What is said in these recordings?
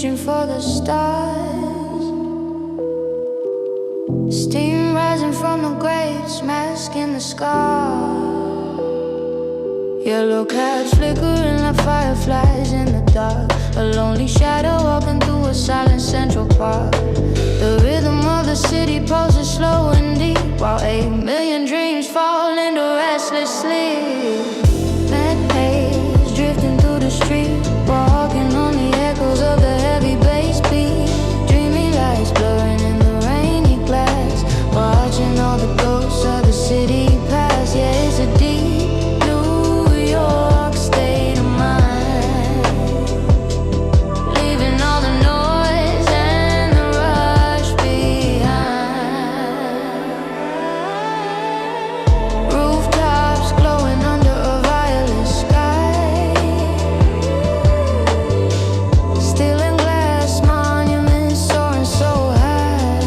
reaching for the stars. Steam rising from the graves, masking the scar. Yellow cats flickering like fireflies in the dark. A lonely shadow walking through a silent Central Park. The rhythm of the city pulses slow and deep, while 8 million dreams fall into restless sleep. Mad haze drifting through the street, walking on the echoes of the heavy bass beat. Dreamy lights blurring in the rainy glass, watching all the ghosts of the city pass. Yeah, it's a deep New York state of mind, leaving all the noise and the rush behind. Rooftops glowing under a violet sky, steel and glass monuments soaring so high.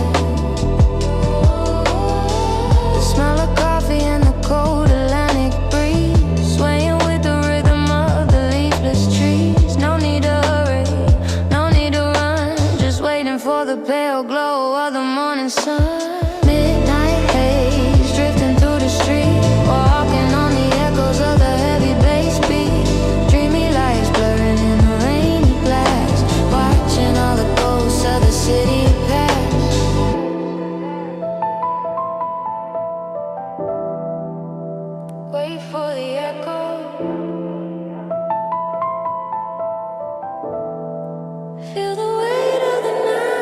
The smell of coffee and the cold Atlantic breeze, swaying with the rhythm of the leafless trees. No need to hurry, no need to run, just waiting for the pale glow of the morning sun. Midnight haze drifting through the street, walking on the echoes of the heavy bass beat. Dreamy lights blurring in the rainy glass, watching all the ghosts of the city pass. Wait for the echo, feel the weight of the night.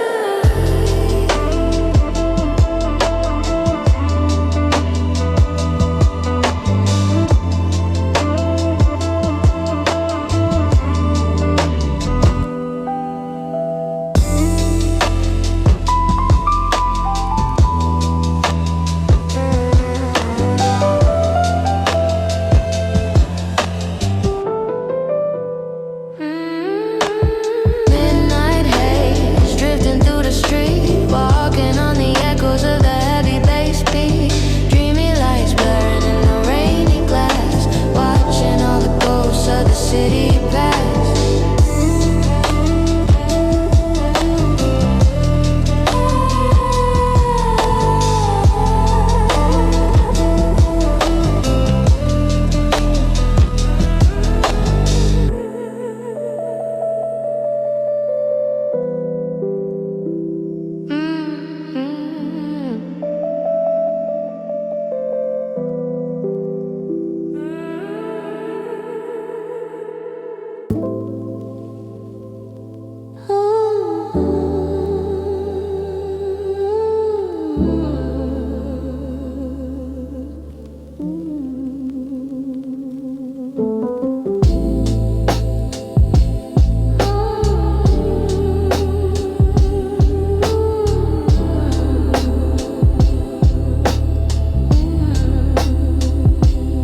Midnight haze drifting through the street, walking on the echoes of the heavy bass beat. Dreamy lights blurring in the rainy glass, watching all the ghosts of the city pass.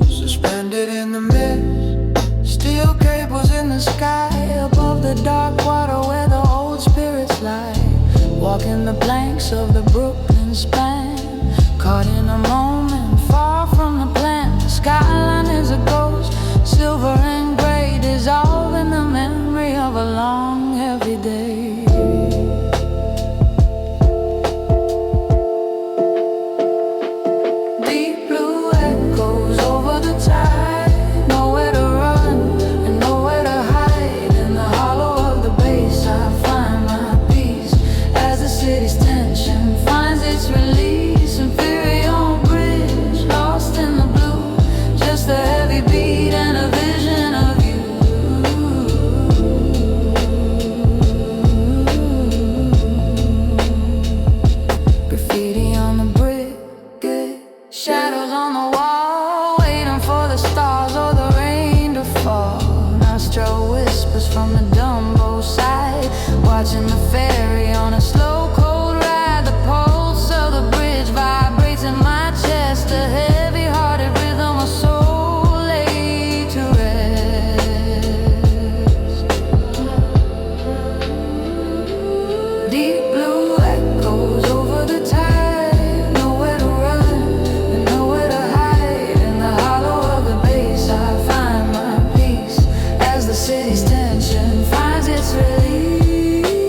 Suspended in the mist, steel cables in the sky, above the dark water where the old spirits lie. Walking the planks of the Brooklyn span, caught in a moment far from the plan. The skyline is a ghost, silver and gray, dissolving the memory of a long heavy day. Deep blue echoes over the tide, nowhere to run and nowhere to hide. In the hollow of the bass I find my peace, as the city's tension finds its release. Ethereal bridge lost in the blue, just a heavy beat and a vision of you. Graffiti on the brick, shadows on the wall, waiting for the stars or the rain to fall. Nostril whispers from the Dumbo side, watching the ferry on a slow cold ride. The pulse of the bridge vibrates in my chest, a heavy-hearted rhythm, a soul laid to rest. Deep blue echoes over the tide, nowhere to run and nowhere to hide. In the hollow of the bass I find my peace, as the city's tension finds its release.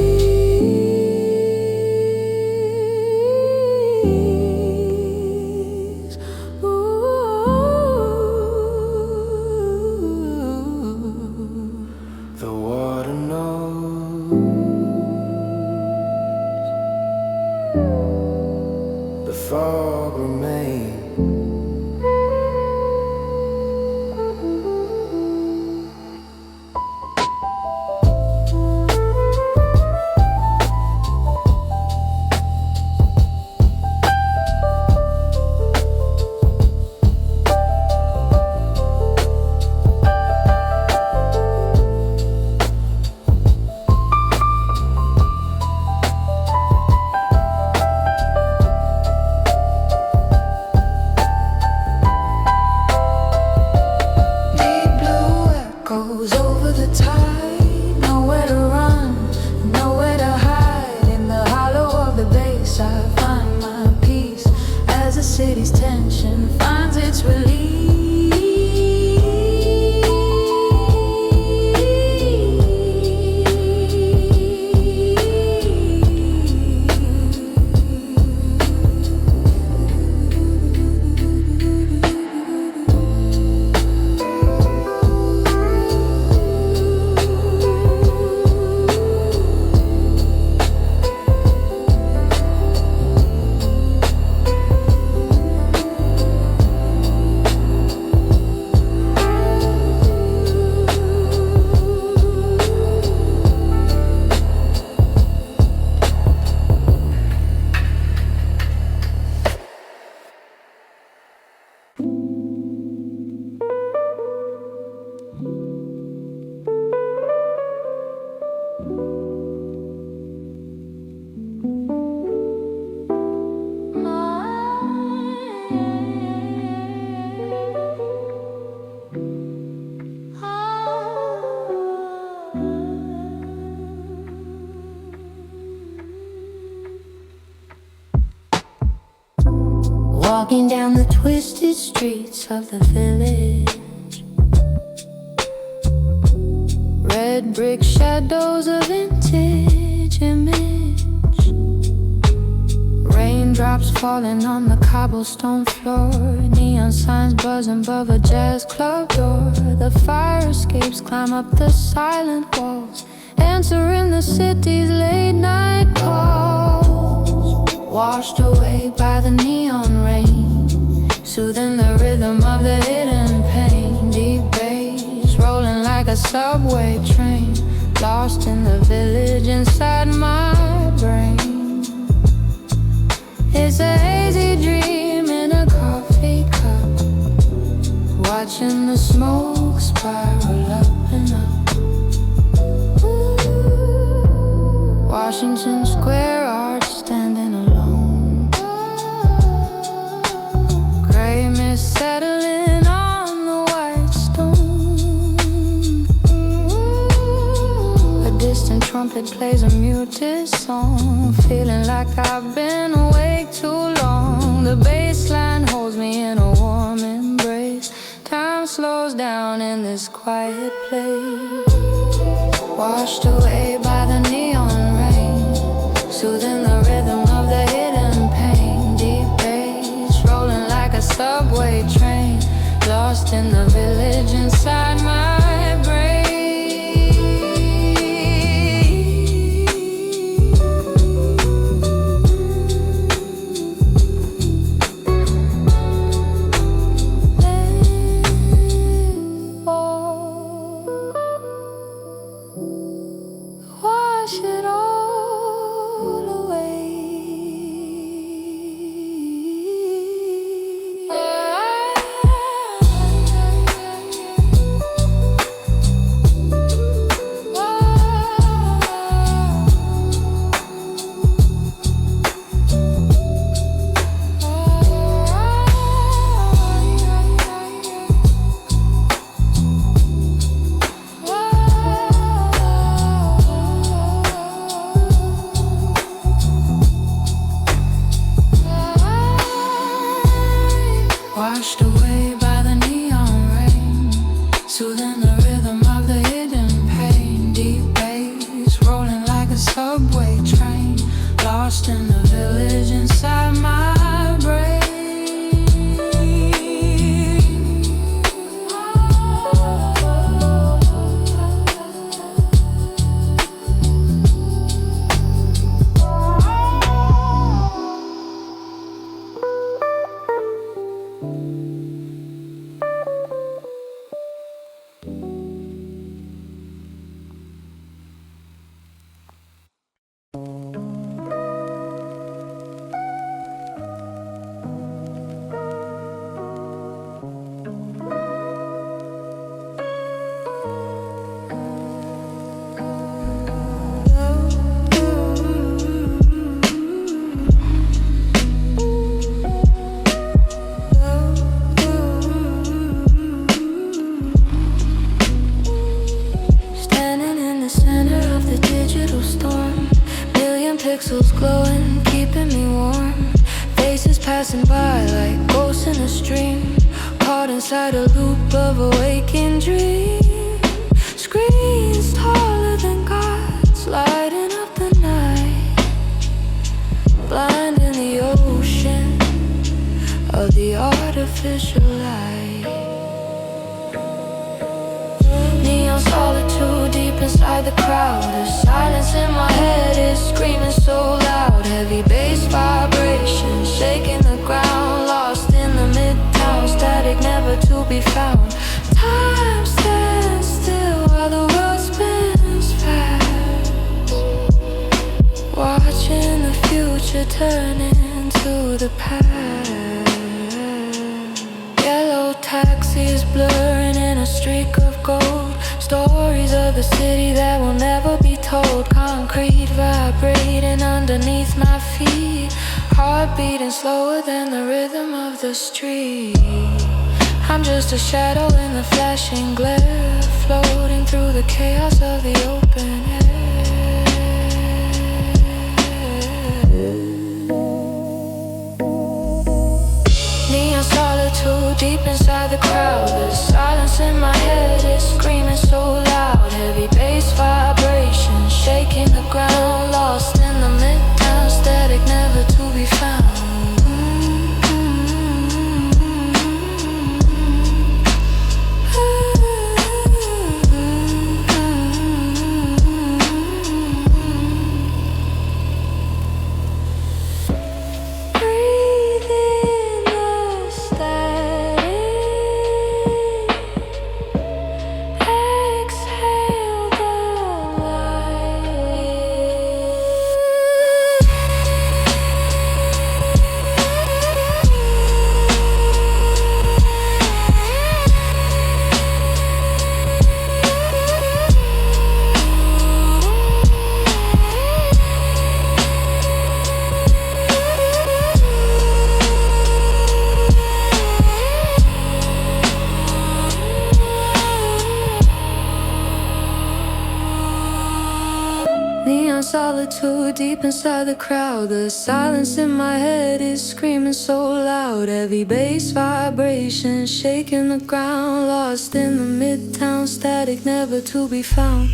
walking down the twisted streets of the village. Red brick shadows, a vintage image. Raindrops falling on the cobblestone floor. Neon signs buzzing above a jazz club door. The fire escapes climb up the silent walls, answering the city's late night calls. Washed away by the neon rain, soothing the rhythm of the hidden pain. Deep bass rolling like a subway train, lost in the village inside my brain. It's a hazy dream in a coffee cup, watching the smoke spiral up and up. Ooh, Washington Square Arch standing alone, gray mist settling on the white stone. A distant trumpet plays a muted song, feeling like I've been awake too long. The bassline holds me in a warm embrace. Time slows down in this quiet place. Washed away by the neon rain, soothing the rhythm of the hidden pain. Deep bass rolling like a subway train, lost in the village inside my brain. Washed away by the neon rain, soothing the rhythm of the hidden pain. Deep bass rolling like a subway train, lost in the village inside my brain. Pixels glowing, keeping me warm. Faces passing by like ghosts in a stream, caught inside a loop of a waking dream. Screens taller than gods, lighting up the night, blinding the ocean of the artificial light. Neon solitude deep inside the crowd. The silence in my head is screaming so loud. Heavy bass vibration shaking the ground, lost in the Midtown, static never to be found. Time stands still while the world spins fast, watching the future turn into the past. Yellow taxis blurring in a streak of gold, stories of the city that will never be told. Concrete vibrating underneath my feet, heart beating slower than the rhythm of the street. I'm just a shadow in the flashing glare, floating through the chaos of the open air. solitude deep inside the crowd. The silence in my head is screaming so loud. Heavy bass vibration shaking the ground. Lost in the Midtown static, never to be found.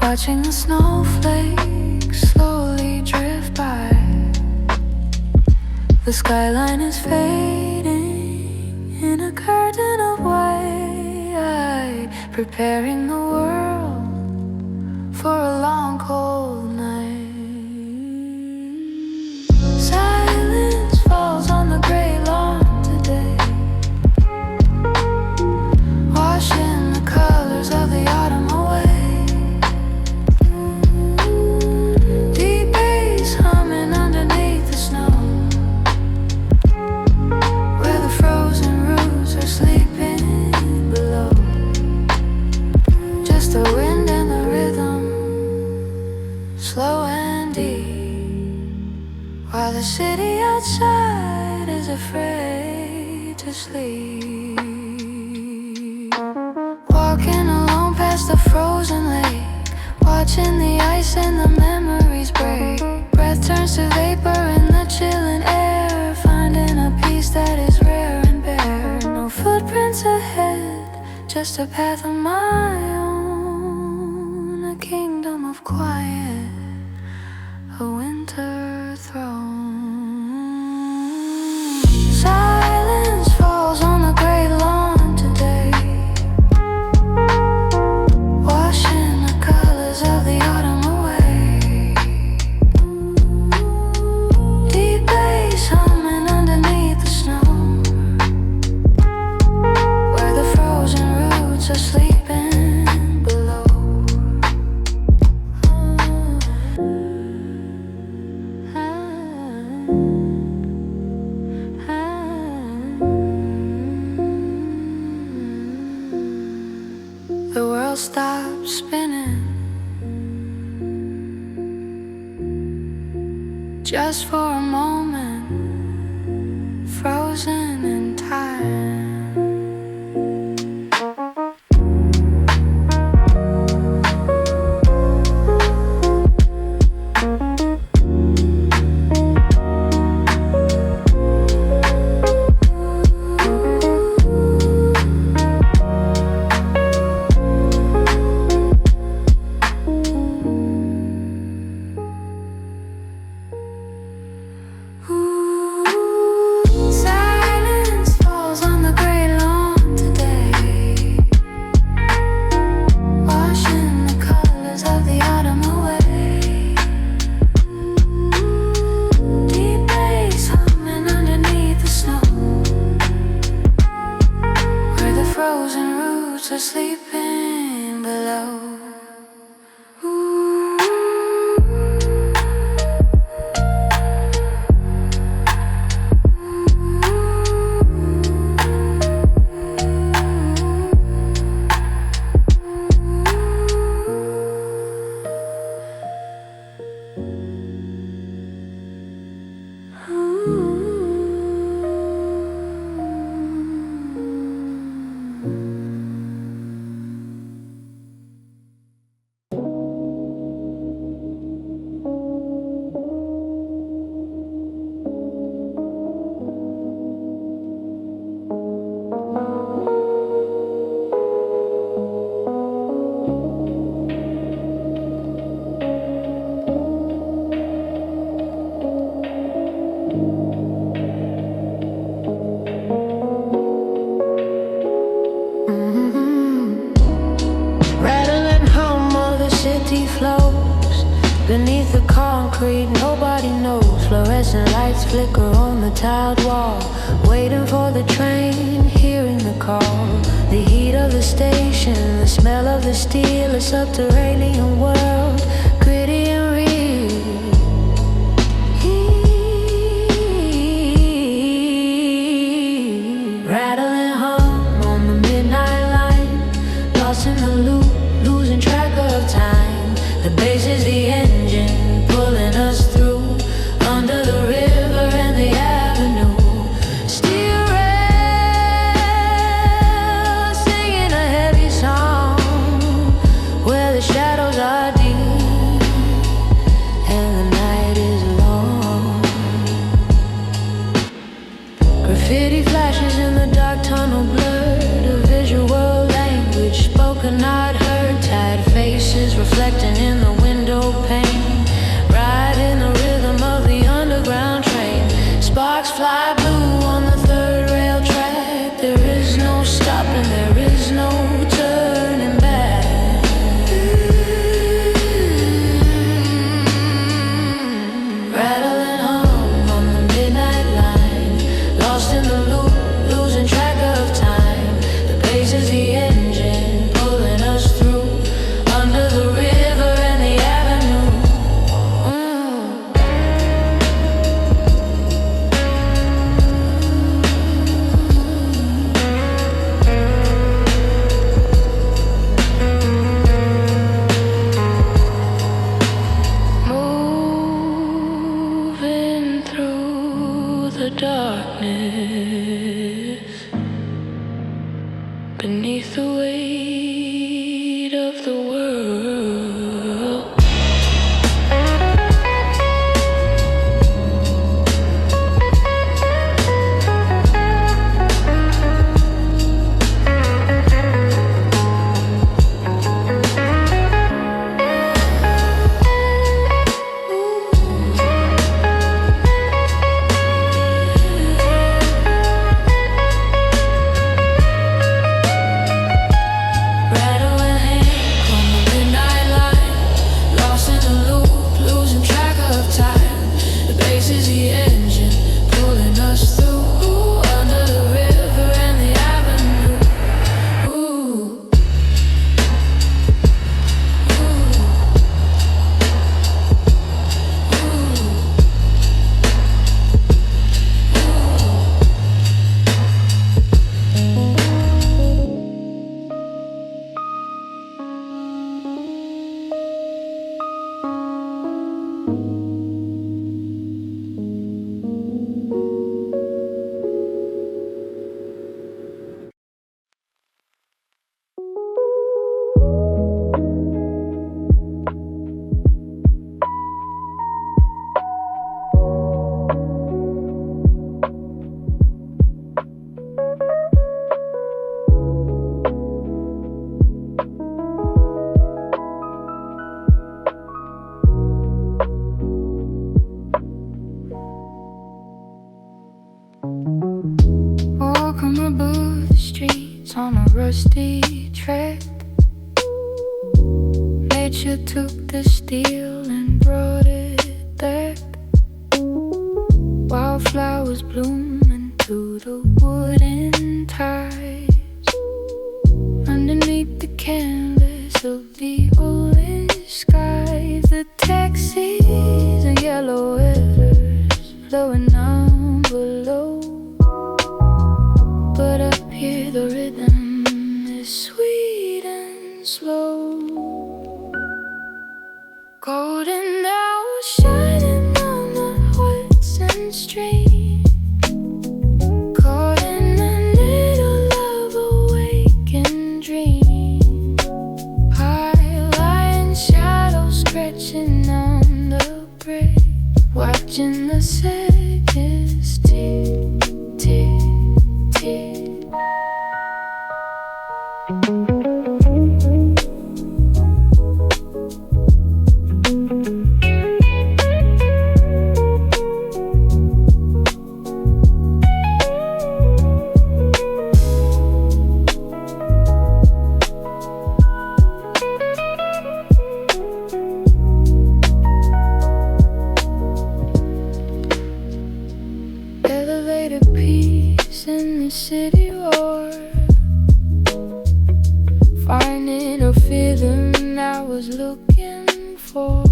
Watching the snowflakes slowly drift by. The skyline is fading in a curtain of white, preparing the world for a long cold night. Silence falls on the gray lawn today, washing the colors of the autumn away. While the city outside is afraid to sleep. Walking alone past the frozen lake, watching the ice and the memories break. Breath turns to vapor in the chilling air, finding a peace that is rare and bare. No footprints ahead, just a path of my own. A kingdom of quiet, a winter throne. Silence falls on the gray lawn today, washing the colors of the autumn away. Deep bass humming underneath the snow, where the frozen roots are sleeping below. The world stops spinning just for a moment, frozen in time. Sleeping below. concrete, nobody knows. Fluorescent lights flicker on the tiled wall. Waiting for the train, hearing the call. The heat of the station, the smell of the steel. A subterranean world, gritty and real. Rattling hum on the midnight line. Lost in the loop, losing track of time. The bass is the engine, pulling us through. Under the river and the avenue. Steel rail, singing a heavy song. Where the shadows are deep and the night is long. Graffiti flashes in the dark tunnel blurred. A visual language spoken not heard. Tired faces reflecting in the window pane. Riding the rhythm of the underground train. Sparks fly blue on the third rail track. There is no stopping, there is no turning back. Rattling hum on the midnight line. Lost in the loop, losing track of time. The bass is the engine, pulling us through. Under the river and the avenue. Moving through the darkness, beneath the weight of the world. Walking above the streets on a rusty track. Nature took the steel and brought it back. Wildflowers bloom into the wooden ties. Underneath the canvas of the orange skies, the taxis and yellow letters flowing down below. But up here the rhythm is sweet and slow. Golden hours shining on the Hudson Stream. Caught in a little love awakened dream. High lying shadows scratching on the brick. Watching the seconds tick, tick, tick. the city roar, finding a feeling I was looking for.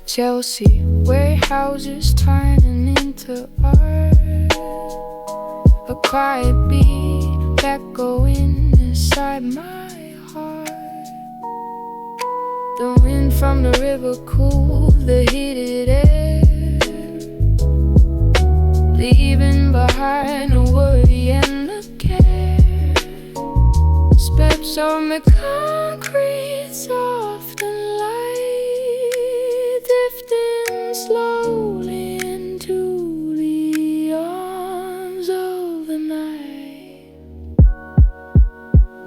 Chelsea, warehouses turning into art, a quiet beat echoing inside my heart. The wind from the river cooled the heated air, leaving behind the worry and the care. Steps on the concrete, soft and light, drifting slowly into the arms of the night.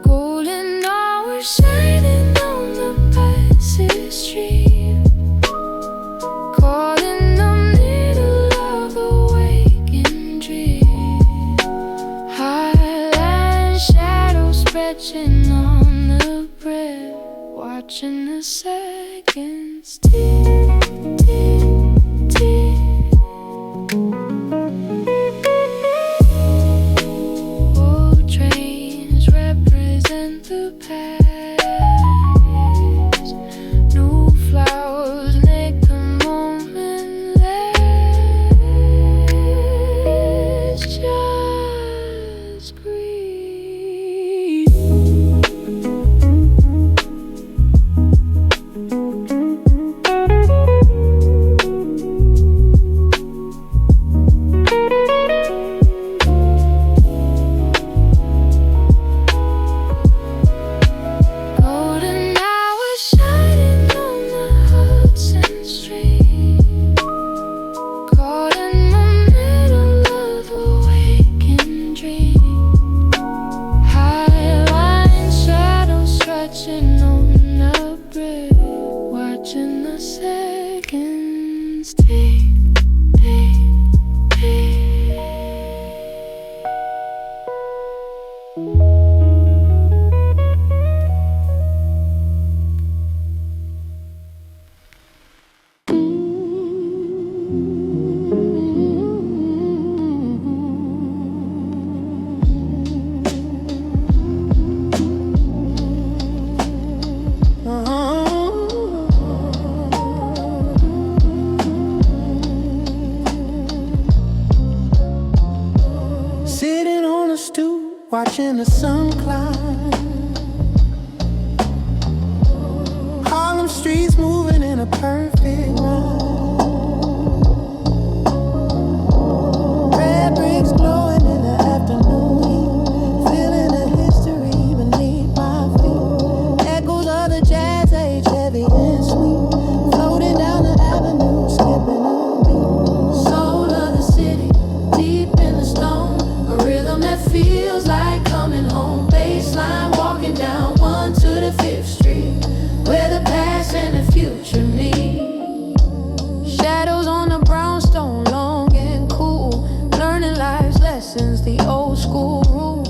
Golden hours shining on the passage street, caught in the middle of a waking dream. Highline shadows stretching on the breath, watching the seconds tick, tick, tick. Old trains represent the past, new flowers make the moment last. Just breathe. Golden hours shining on the Hudson Street, caught in the middle of a waking dream. Highline shadows stretching on the bridge, watching the seconds tick, tick, tick. Sitting on a stoop, watching the sun climb. Harlem streets moving in a perfect rhyme. Red bricks glowing in the afternoon heat, feeling the history beneath my feet. Echoes of the jazz age, heavy and sweet, floating down the avenue, skipping a beat. Soul of the city, deep in the stone, a rhythm that feels like coming home. Baseline walking down 1 to the 5th Street, where the past and the future meet. Shadows on the Brownstone, long and cool, learning life's lessons the old school rule.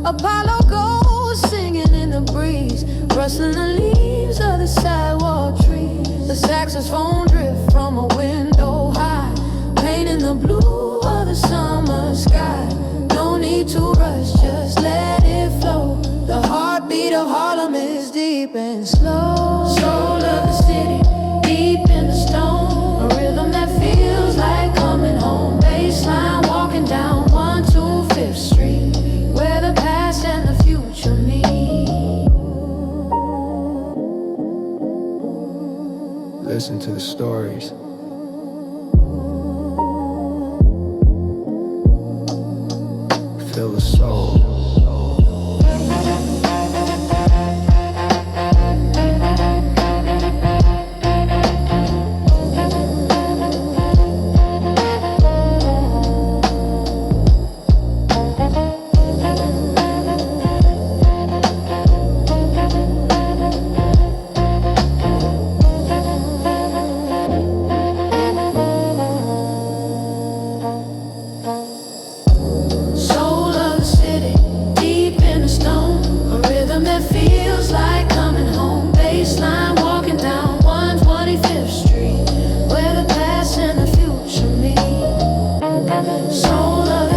Apollo goes singing in the breeze, rustling the leaves of the sidewalk trees. The saxophone drift from a window high, painting the blue of the summer sky. No need to rush, just let it flow. The heartbeat of Harlem is deep and slow. Soul of the city, deep in the stone, a rhythm that feels like coming home. Baseline walking down 1 to 5th Street, where the past and the future meet. Listen to the stories. Feel the soul. Soul of the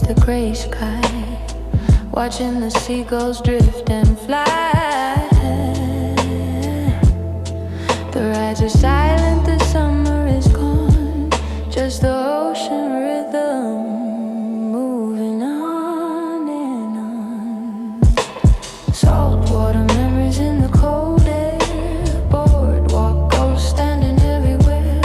against the gray sky, watching the seagulls drift and fly. The rides are silent, the summer is gone, just the ocean rhythm moving on and on. Saltwater memories in the cold air, boardwalk ghosts standing everywhere,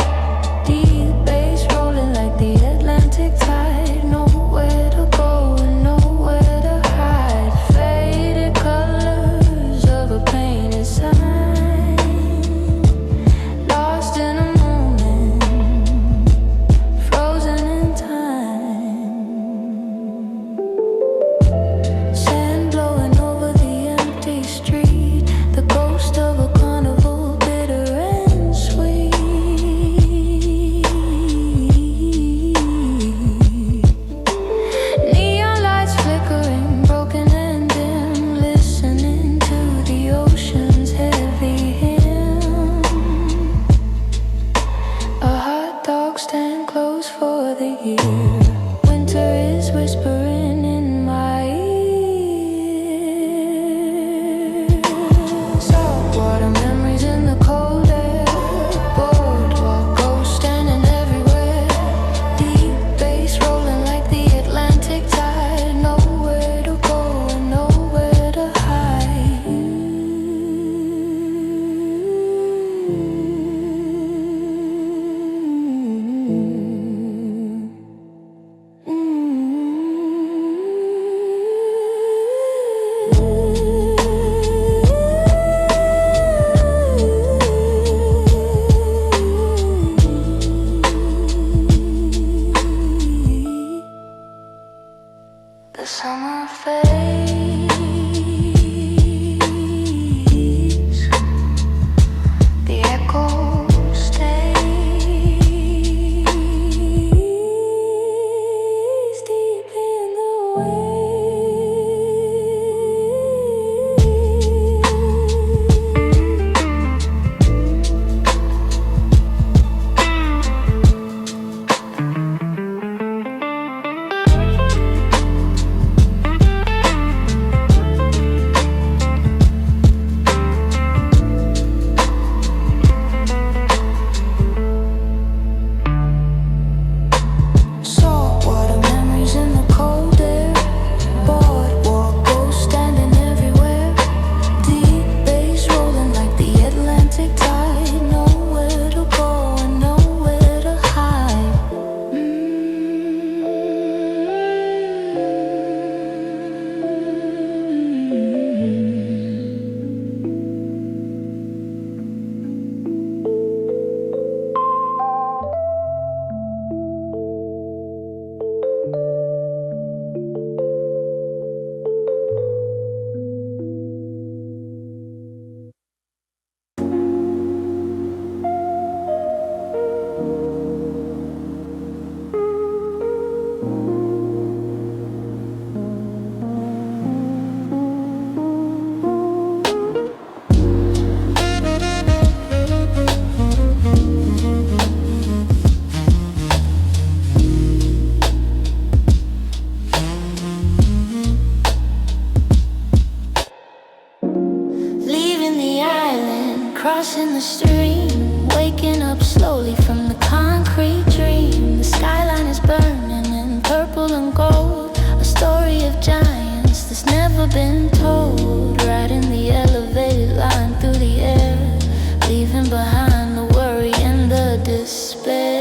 deep bass rolling like the Atlantic tide, nowhere to go and nowhere to hide, faded colors of a painted sign, lost in a moment, frozen in time, sand blowing over the empty street, the ghost of a carnival, bitter and sweet. Neon lights flickering, broken and dim, listening to the ocean's heavy hymn. A hot dog stand closed for the year. Winter is whispering in my ear. Saltwater memories in the cold air, boardwalk ghosts standing everywhere, deep bass rolling like the Atlantic tide, nowhere to go and nowhere to hide. The summer fades, the echo stays deep in the saltwater memories in the cold air, boardwalk ghosts standing everywhere, deep bass rolling like the Atlantic tide, nowhere to go and nowhere to hide. Leaving the island, crossing the stream, waking up slowly from the concrete dream. The skyline is burning in purple and gold, a story of giants that's never been told. Riding the elevated line through the air, leaving behind the worry and the despair.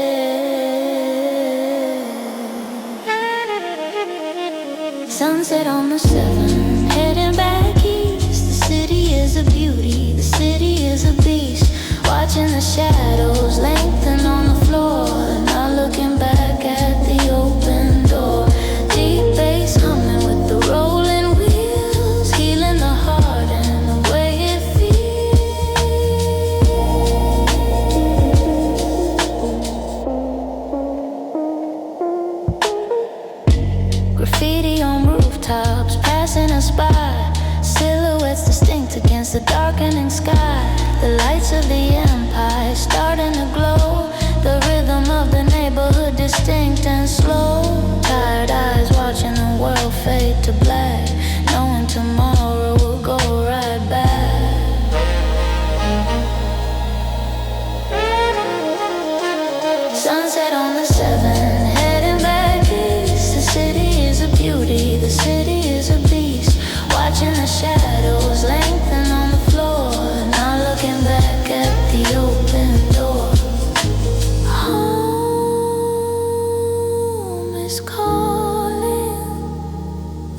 Sunset on the 7, heading back east. The city is a beauty, the city is a beast. Watching the shadows lengthen on the floor, not looking back at the open door. Deep bass humming with the rolling wheels, healing the heart and the way it feels. Graffiti on rooftops, passing us by, silhouettes distinct against the darkening sky. The lights of the empire starting to glow, the rhythm of the neighborhood distinct and slow. Tired eyes watching is calling,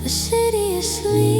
the city is sleeping.